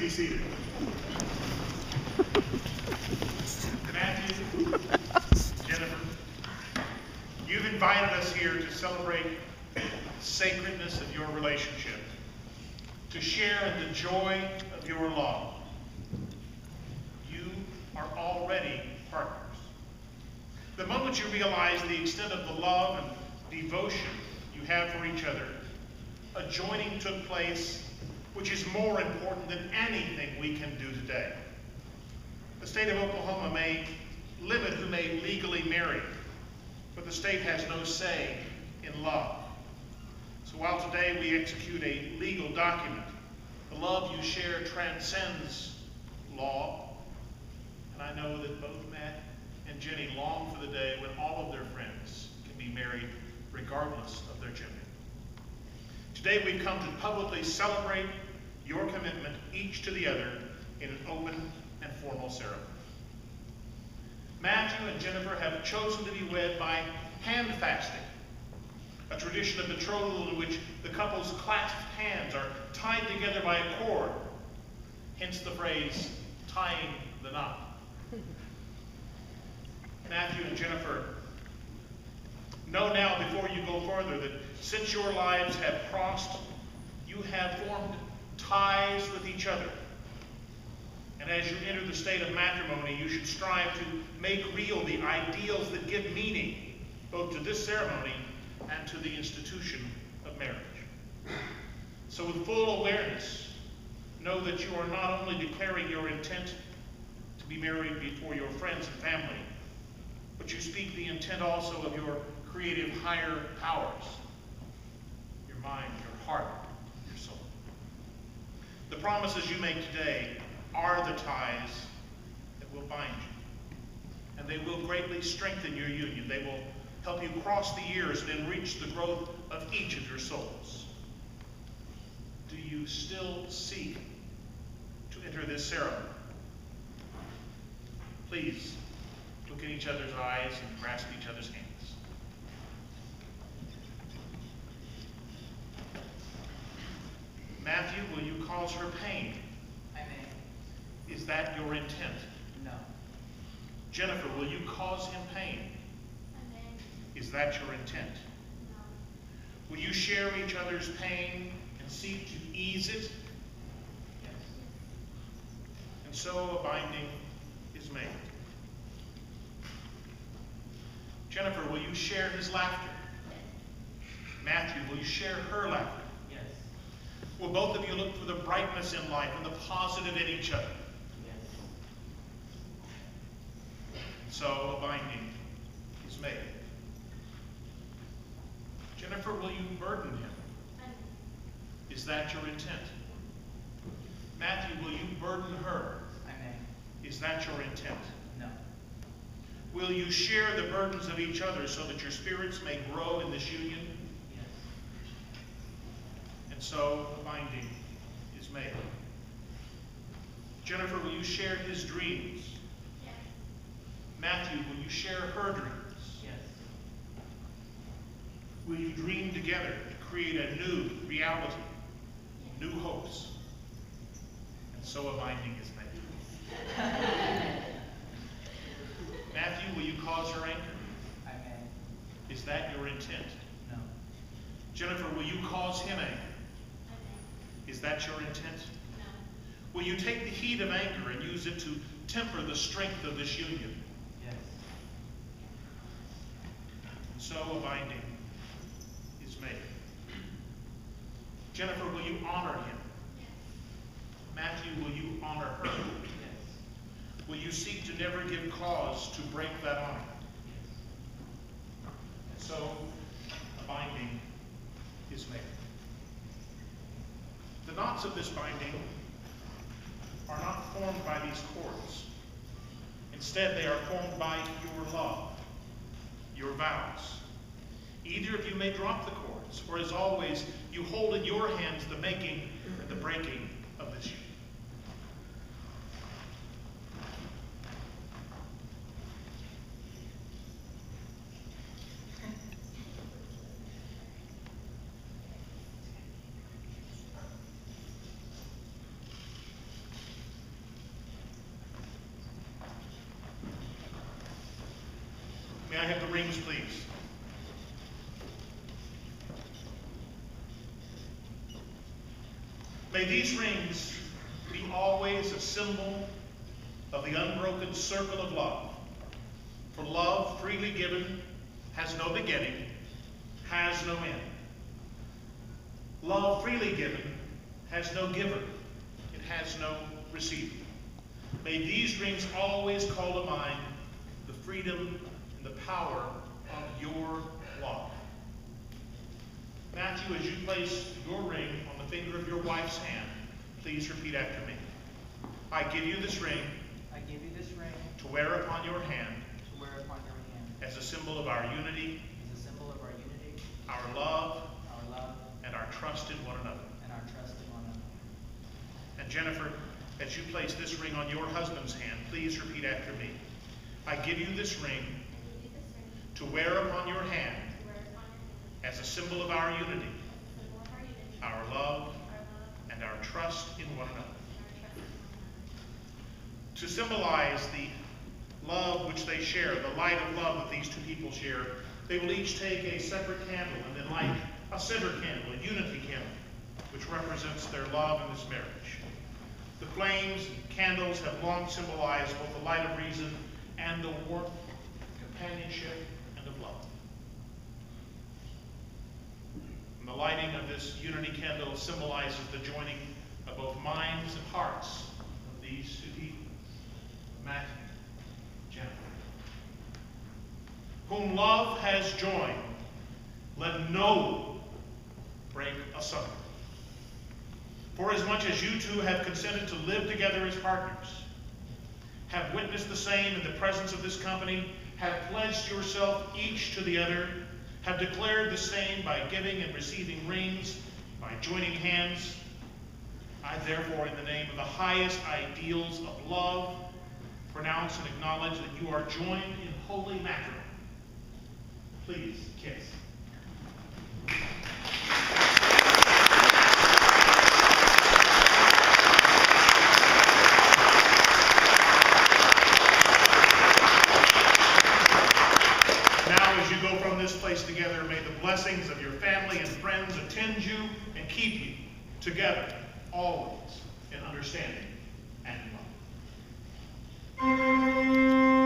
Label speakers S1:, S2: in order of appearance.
S1: be seated. Matthew, Jennifer, you've invited us here to celebrate the sacredness of your relationship, to share in the joy of your love. You are already partners. The moment you realize the extent of the love and devotion you have for each other, a joining took place which is more important than anything we can do today. The state of Oklahoma may limit who may legally marry, but the state has no say in love. So while today we execute a legal document, the love you share transcends law, and I know that both Matt and Jenny long for the day when all of their friends can be married regardless of their gender. Today we've come to publicly celebrate your commitment each to the other in an open and formal ceremony. Matthew and Jennifer have chosen to be wed by hand fasting, a tradition of betrothal in which the couple's clasped hands are tied together by a cord, hence the phrase, tying the knot. Matthew and Jennifer, know now before you go further that since your lives have crossed, you have formed ties with each other. And as you enter the state of matrimony, you should strive to make real the ideals that give meaning both to this ceremony and to the institution of marriage. So with full awareness, know that you are not only declaring your intent to be married before your friends and family, but you speak the intent also of your creative higher powers, your mind, your heart, your soul. The promises you make today are the ties that will bind you, and they will greatly strengthen your union. They will help you cross the years and enrich the growth of each of your souls. Do you still seek to enter this ceremony? Please look in each other's eyes and grasp each other's hands. Matthew, will you cause her pain?
S2: I may.
S1: Is that your intent?
S2: No.
S1: Jennifer, will you cause him pain?
S3: I may.
S1: Is that your intent?
S3: No.
S1: Will you share each other's pain and seek to ease it?
S2: Yes.
S1: And so a binding is made. Jennifer, will you share his laughter? Matthew, will you share her laughter?
S2: Yes.
S1: Will both of you look for the brightness in life and the positive in each other?
S2: Yes.
S1: So a binding is made. Jennifer, will you burden him?
S3: I may.
S1: Is that your intent? Matthew, will you burden her?
S2: I may.
S1: Is that your intent?
S2: No.
S1: Will you share the burdens of each other so that your spirits may grow in this union?
S2: Yes.
S1: And so a binding is made. Jennifer, will you share his dreams?
S3: Yes.
S1: Matthew, will you share her dreams?
S2: Yes.
S1: Will you dream together to create a new reality, new hopes? And so a binding is made. Matthew, will you cause her anger?
S2: I may.
S1: Is that your intent?
S2: No.
S1: Jennifer, will you cause him anger?
S3: I may.
S1: Is that your intent?
S3: No.
S1: Will you take the heat of anger and use it to temper the strength of this union?
S2: Yes.
S1: And so a binding is made. Jennifer, will you honor him?
S3: Yes.
S1: Matthew, will you honor her?
S2: Yes.
S1: Will you seek to never give cause to break that honor? And so a binding is made. The knots of this binding are not formed by these cords. Instead, they are formed by your love, your vows. Either of you may drop the cords, for as always, you hold in your hands the making and the breaking of this union. I have the rings, please? May these rings be always a symbol of the unbroken circle of love. For love freely given has no beginning, has no end. Love freely given has no giver, it has no receiver. May these rings always call to mind the freedom and the power of your love. Matthew, as you place your ring on the finger of your wife's hand, please repeat after me. I give you this ring
S2: I give you this ring
S1: to wear upon your hand
S2: to wear upon your hand
S1: as a symbol of our unity,
S2: as a symbol of our unity,
S1: our love,
S2: our love,
S1: and our trust in one another.
S2: and our trust in one another.
S1: And Jennifer, as you place this ring on your husband's hand, please repeat after me. I give you this ring
S3: I give you this ring
S1: to wear upon your hand
S3: to wear upon your hand
S1: as a symbol of our unity,
S3: as a symbol of our unity,
S1: our love,
S3: our love,
S1: and our trust in one another.
S3: and our trust in one another.
S1: To symbolize the love which they share, the light of love that these two people share, they will each take a separate candle and then light a center candle, a unity candle, which represents their love in this marriage. The flames and candles have long symbolized both the light of reason and the warmth, companionship, and of love. And the lighting of this unity candle symbolizes the joining of both minds and hearts of these two people, Matthew, Jennifer. Whom love has joined, let no one break asunder. For as much as you two have consented to live together as partners, have witnessed the same in the presence of this company, have pledged yourself each to the other, have declared the same by giving and receiving rings, by joining hands, I therefore, in the name of the highest ideals of love, pronounce and acknowledge that you are joined in holy matrimony. Please kiss. Now, as you go from this place together, may the blessings of your family and friends attend you and keep you together, always, in understanding and in love.